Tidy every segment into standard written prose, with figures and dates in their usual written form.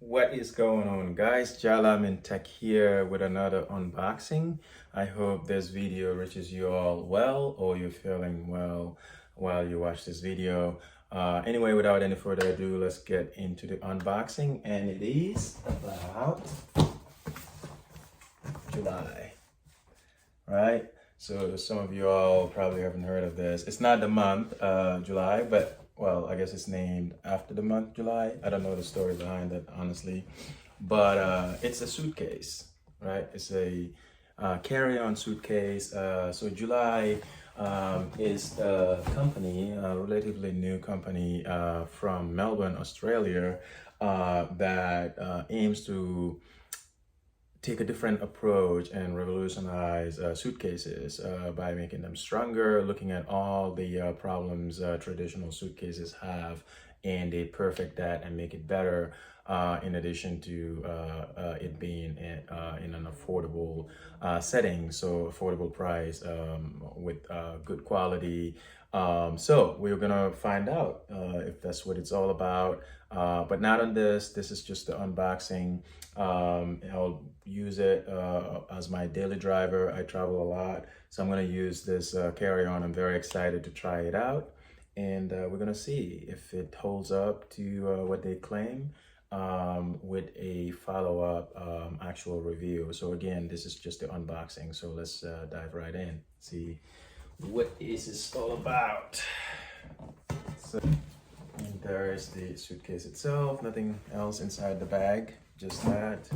What is going on, guys? Jalam in Tech here with another unboxing. I hope this video reaches you all well, or you're feeling well while you watch this video. Anyway, without any further ado, let's get into the unboxing, and it is about July, right? So some of you all probably haven't heard of this. It's not the month July, but well, I guess it's named after the month July. I don't know the story behind it, honestly, but it's a suitcase, right? It's a carry-on suitcase. So July is a company, a relatively new company from Melbourne, Australia, that aims to take a different approach and revolutionize suitcases by making them stronger, looking at all the problems traditional suitcases have, and they perfect that and make it better, in addition to it being in an affordable setting, so affordable price with good quality. So we're gonna find out if that's what it's all about, but not on this. This is just the unboxing. I'll use it as my daily driver. I travel a lot, so I'm gonna use this carry-on. I'm very excited to try it out, and we're gonna see if it holds up to what they claim, with a follow-up actual review. So again, this is just the unboxing, so let's dive right in, see what is this all about. So, and there is the suitcase itself, nothing else inside the bag, just that.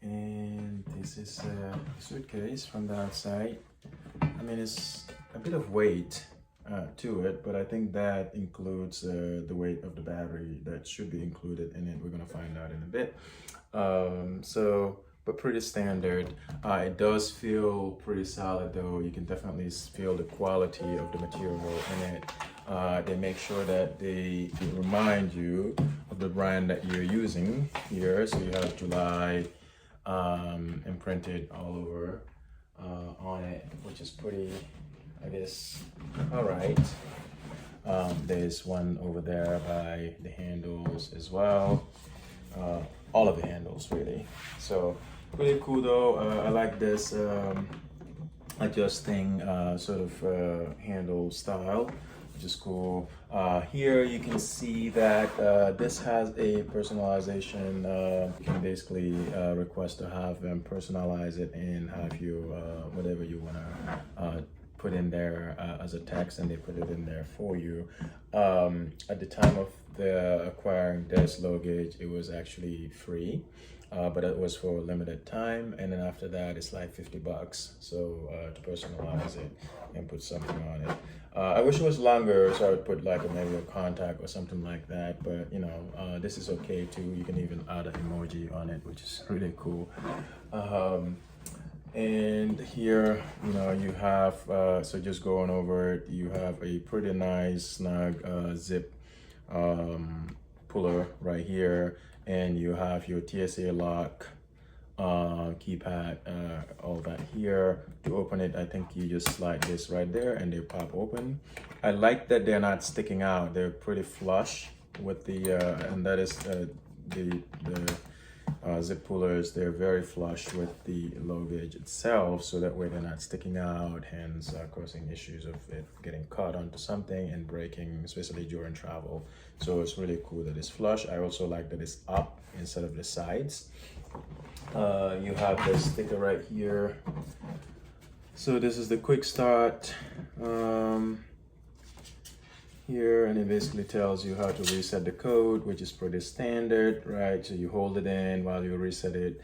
And this is a suitcase from the outside. I mean, it's a bit of weight to it, but I think that includes the weight of the battery that should be included in it. We're gonna find out in a bit. But pretty standard. It does feel pretty solid though. You can definitely feel the quality of the material in it. They make sure that they remind you of the brand that you're using here. So you have July imprinted all over on it, which is pretty, I guess, all right. There's one over there by the handles as well. All of the handles really. So pretty cool though. I like this adjusting sort of handle style, which is cool. Here you can see that this has a personalization. You can basically request to have them personalize it and have you whatever you want to put in there as a text, and they put it in there for you. At the time of the acquiring this luggage, it was actually free, but it was for a limited time, and then after that it's like $50, so to personalize it and put something on it. I wish it was longer, so I would put like maybe a contact or something like that, but you know, this is okay too. You can even add an emoji on it, which is really cool. And here, you know, you have, so just going over it, you have a pretty nice snug zip puller right here, and you have your TSA lock keypad, all that here. To open it, I think you just slide this right there and they pop open. I like that they're not sticking out. They're pretty flush with the, and that is the zip pullers. They're very flush with the luggage itself, so that way they're not sticking out, hence causing issues of it getting caught onto something and breaking, especially during travel. So it's really cool that it's flush. I also like that it's up instead of the sides. You have this sticker right here. So this is the quick start here, and it basically tells you how to reset the code, which is pretty standard, right? So you hold it in while you reset it.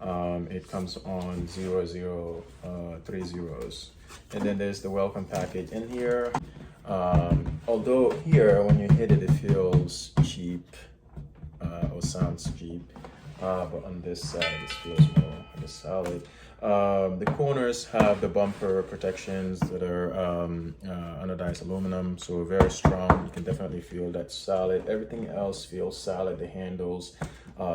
It comes on 0030 zeros. And then there's the welcome package in here. Although here, when you hit it, it feels cheap, or sounds cheap. But on this side, it feels more, I guess, solid. The corners have the bumper protections that are anodized aluminum, so very strong. You can definitely feel that solid. Everything else feels solid. The handles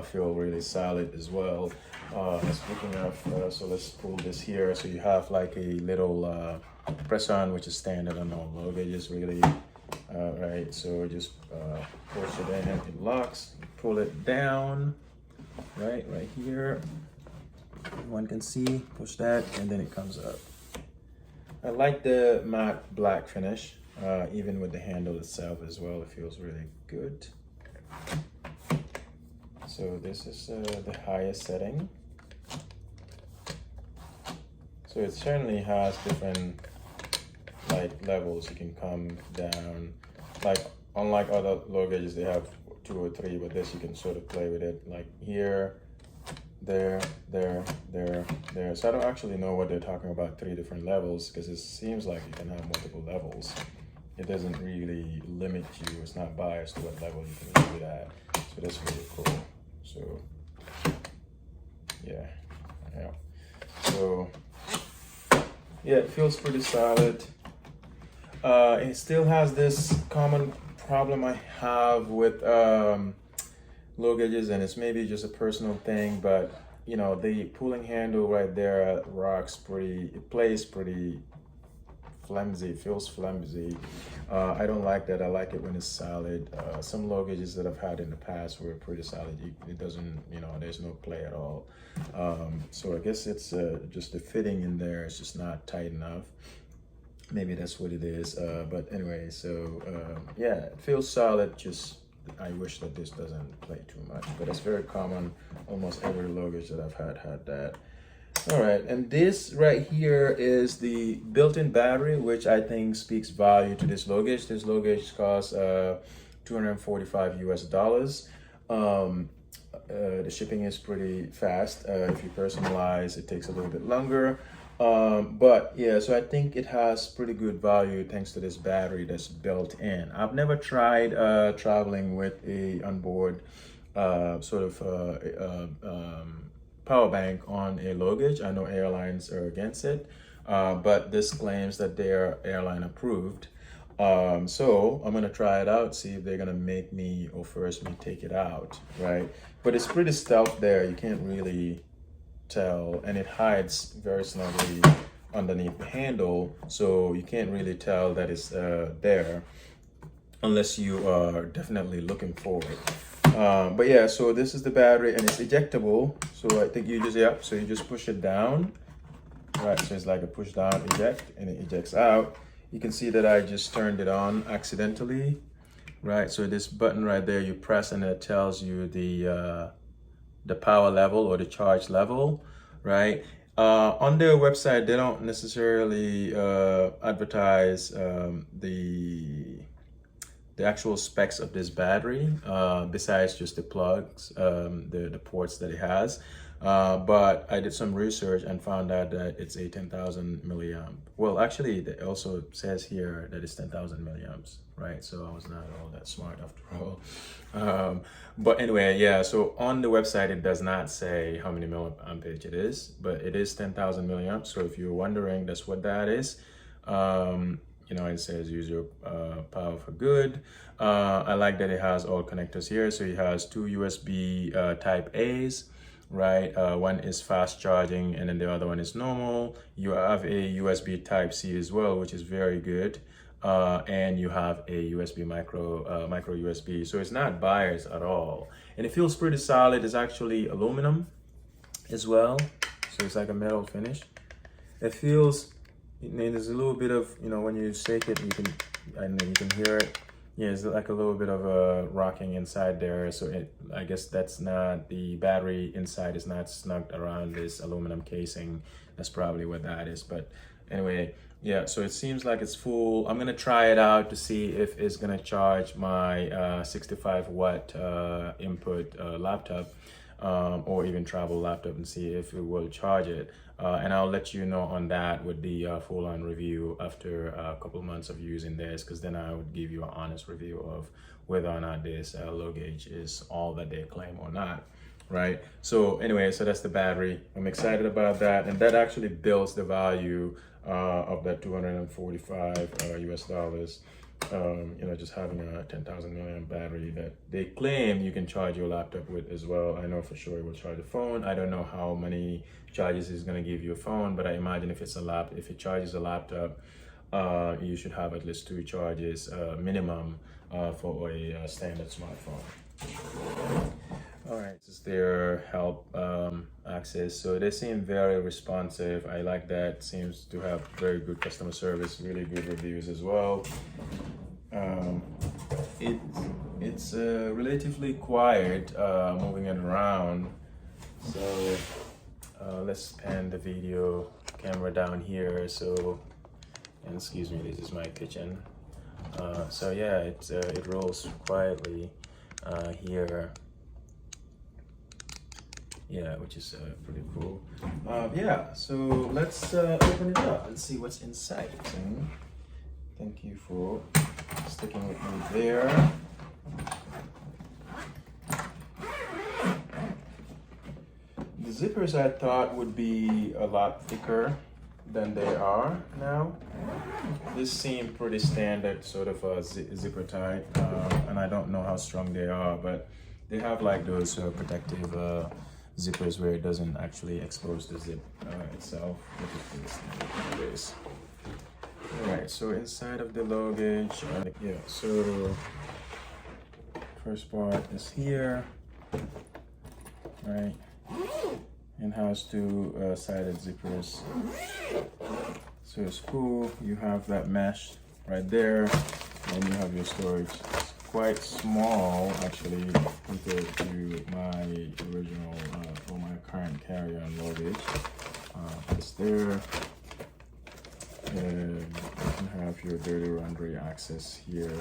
feel really solid as well. Speaking of, so let's pull this here. So you have like a little press-on, which is standard on all luggages really. Right, so just push it in, it locks, pull it down, right here. One can see, push that, and then it comes up. I like the matte black finish, even with the handle itself as well. It feels really good. So this is the highest setting. So it certainly has different like levels. You can come down, like unlike other luggages, they have 2 or 3, but this you can sort of play with it, like here, there, there, there, there. So I don't actually know what they're talking about 3 different levels, because it seems like you can have multiple levels. It doesn't really limit you. It's not biased to what level you can do it at. So that's really cool. So yeah. So yeah, it feels pretty solid. It still has this common problem I have with low gauges, and it's maybe just a personal thing, but you know, the pulling handle right there rocks pretty, it plays pretty flimsy, it feels flimsy. I don't like that. I like it when it's solid. Some low gauges that I've had in the past were pretty solid. It doesn't, you know, there's no play at all. So I guess it's just the fitting in there is just not tight enough. Maybe that's what it is. But anyway, so yeah, it feels solid. Just I wish that this doesn't play too much, but it's very common. Almost every luggage that I've had that. All right, and this right here is the built-in battery, which I think speaks value to this luggage. This luggage costs $245 US. The shipping is pretty fast. If you personalize, it takes a little bit longer. But yeah, so I think it has pretty good value thanks to this battery that's built in. I've never tried traveling with a onboard sort of power bank on a luggage. I know airlines are against it, but this claims that they are airline approved. So I'm gonna try it out, see if they're gonna make me or force me take it out, right? But it's pretty stealth there. You can't really tell, and it hides very snugly underneath the handle, so you can't really tell that it's there unless you are definitely looking for it. But yeah, so this is the battery, and it's ejectable. So I think you just, so you just push it down, right? So it's like a push down eject, and it ejects out. You can see that I just turned it on accidentally, right? So this button right there, you press and it tells you the power level or the charge level, right? On their website, they don't necessarily advertise the actual specs of this battery, besides just the plugs, the ports that it has. But I did some research and found out that it's a 10,000 milliamp. Well, actually, it also says here that it's 10,000 milliamps, right? So I was not all that smart after all. But anyway, yeah, so on the website, it does not say how many milliampage it is, but it is 10,000 milliamps. So if you're wondering, that's what that is. You know, it says use your power for good. I like that it has all connectors here. So it has 2 USB type A's, right? One is fast charging, and then the other one is normal. You have a USB type C as well, which is very good. And you have a USB micro USB. So it's not biased at all. And it feels pretty solid. It's actually aluminum as well. So it's like a metal finish. It feels, there's a little bit of, you know, when you shake it, you can hear it. Yeah, it's like a little bit of a rocking inside there. So I guess that's not, the battery inside is not snugged around this aluminum casing. That's probably what that is. But anyway, yeah, so it seems like it's full. I'm gonna try it out to see if it's gonna charge my 65 watt input laptop. Or even travel laptop, and see if it will charge it. And I'll let you know on that with the full-on review after a couple months of using this, because then I would give you an honest review of whether or not this low gauge is all that they claim or not, right? So anyway, so that's the battery. I'm excited about that, and that actually builds the value of that $245 US. You know, just having a 10,000 milliamp battery that they claim you can charge your laptop with as well. I know for sure it will charge a phone. I don't know how many charges it's going to give you a phone, but I imagine if it charges a laptop, you should have at least 2 charges minimum for a standard smartphone. All right, this is their help access. So they seem very responsive. I like that. Seems to have very good customer service, really good reviews as well. Um, it it's relatively quiet moving it around. So let's pan the video camera down here. So, and excuse me, this is my kitchen. So yeah, it rolls quietly here. Yeah, which is pretty cool. Yeah, so let's open it up and see what's inside. Thank you for sticking with me there. The zippers I thought would be a lot thicker than they are now. This seemed pretty standard, sort of a zipper type, and I don't know how strong they are, but they have like those protective zippers where it doesn't actually expose the zip itself, which is pretty standard nowadays. Alright, so inside of the luggage, yeah, so first part is here, right, and has 2 sided zippers. So it's cool, you have that mesh right there, and you have your storage. It's quite small actually compared to my original or my current carry-on luggage. It's there. And you can have your dirty laundry access here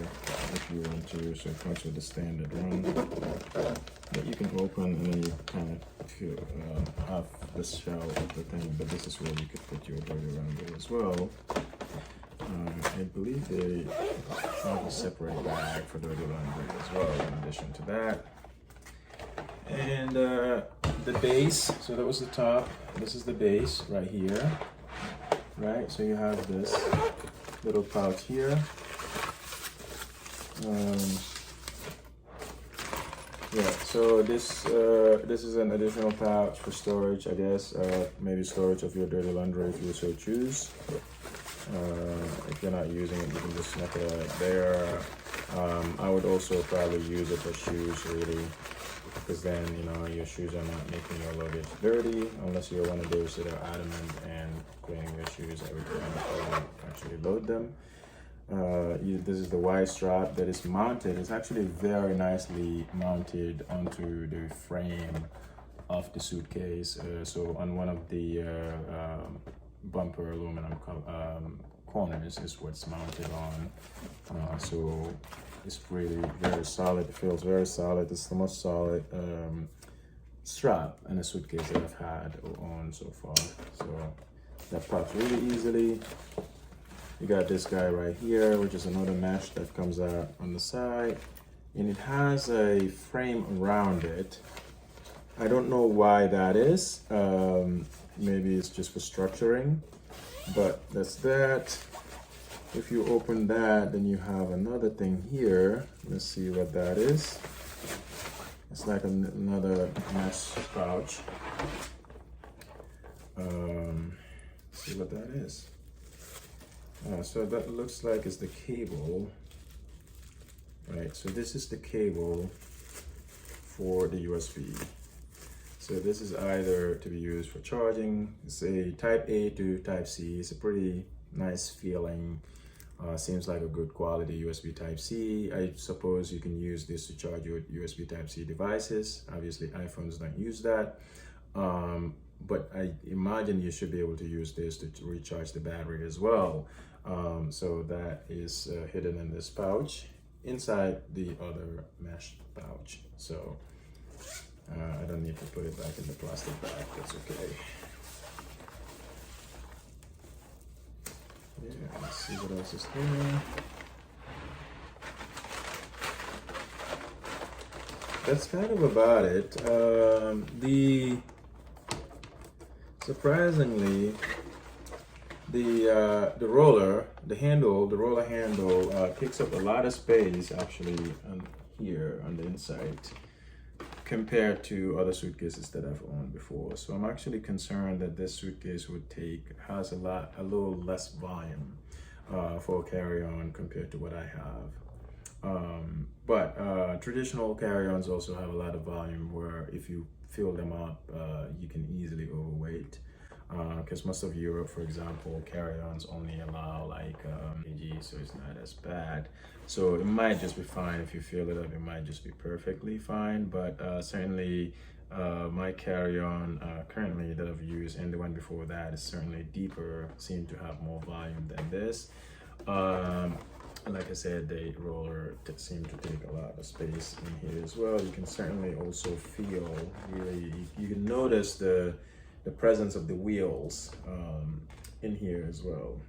if you want to. So it comes with the standard one that you can open, and then you kind of feel, have the shell of the thing. But this is where you could put your dirty laundry as well. I believe they have a separate bag for dirty laundry as well, in addition to that. And the base, so that was the top. This is the base right here. Right, so you have this little pouch here. Yeah, so this is an additional pouch for storage, I guess. Maybe storage of your dirty laundry if you so choose. If you're not using it, you can just snap it right there. I would also probably use it for shoes, really, because then your shoes are not making your luggage dirty, unless you're one of those that are adamant and cleaning your shoes every time you actually load them. This is the Y strap that is mounted. It's actually very nicely mounted onto the frame of the suitcase. So on one of the bumper aluminum corners is what's mounted on. So it's really very solid. It feels very solid. It's the most solid strap in a suitcase that I've had on so far. So that pops really easily. You got this guy right here, which is another mesh that comes out on the side, and it has a frame around it. I don't know why that is. Maybe it's just for structuring, but that's that. If you open that, then you have another thing here. Let's see what that is. It's like another mesh pouch. See what that is. So that looks like it's the cable, right? So this is the cable for the USB. So this is either to be used for charging. It's a Type A to Type C. It's a pretty nice feeling. Seems like a good quality USB Type C. I suppose you can use this to charge your USB Type C devices. Obviously iPhones don't use that. But I imagine you should be able to use this to recharge the battery as well. So that is hidden in this pouch inside the other mesh pouch. So I don't need to put it back in the plastic bag, that's okay. Yeah, let's see what else is there. That's kind of about it. Surprisingly, the roller handle takes up a lot of space actually on here on the inside compared to other suitcases that I've owned before. So I'm actually concerned that this suitcase has a little less volume. for carry-on compared to what I have. But traditional carry-ons also have a lot of volume where if you fill them up, you can easily overweight. Because most of Europe, for example, carry-ons only allow like kg, so it's not as bad. So it might just be fine if you fill it up. It might just be perfectly fine. But certainly, my carry-on currently that I've used and the one before that is certainly deeper, seem to have more volume than this. Like I said, the roller seemed to take a lot of space in here as well. You can certainly also feel really, you can notice the presence of the wheels in here as well,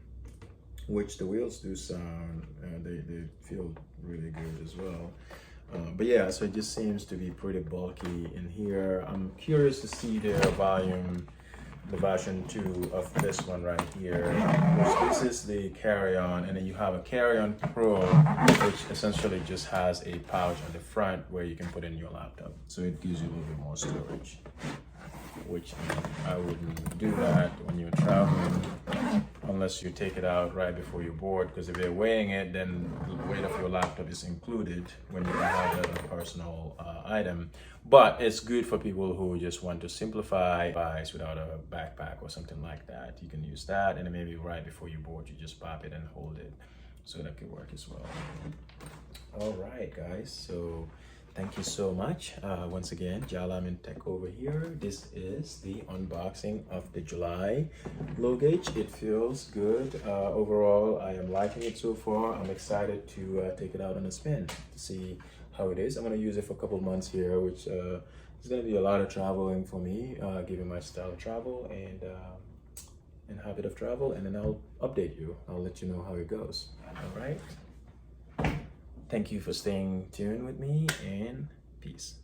which the wheels do sound, they feel really good as well. But yeah, so it just seems to be pretty bulky in here. I'm curious to see the volume, the version 2 of this one right here, which this is the carry-on, and then you have a carry-on pro, which essentially just has a pouch on the front where you can put in your laptop. So it gives you a little bit more storage, which I wouldn't do that when you're traveling unless you take it out right before you board, because if you're weighing it, then the weight of your laptop is included when you have that as a personal item. But it's good for people who just want to simplify buys without a backpack or something like that. You can use that, and then maybe right before you board, you just pop it and hold it. So that could work as well. All right, guys. So thank you so much. Once again, Jalamin Tech over here. This is the unboxing of the July luggage. It feels good. Overall, I am liking it so far. I'm excited to take it out on a spin to see how it is. I'm going to use it for a couple of months here, which is going to be a lot of traveling for me, given my style of travel and habit of travel. And then I'll update you. I'll let you know how it goes. All right. Thank you for staying tuned with me, and peace.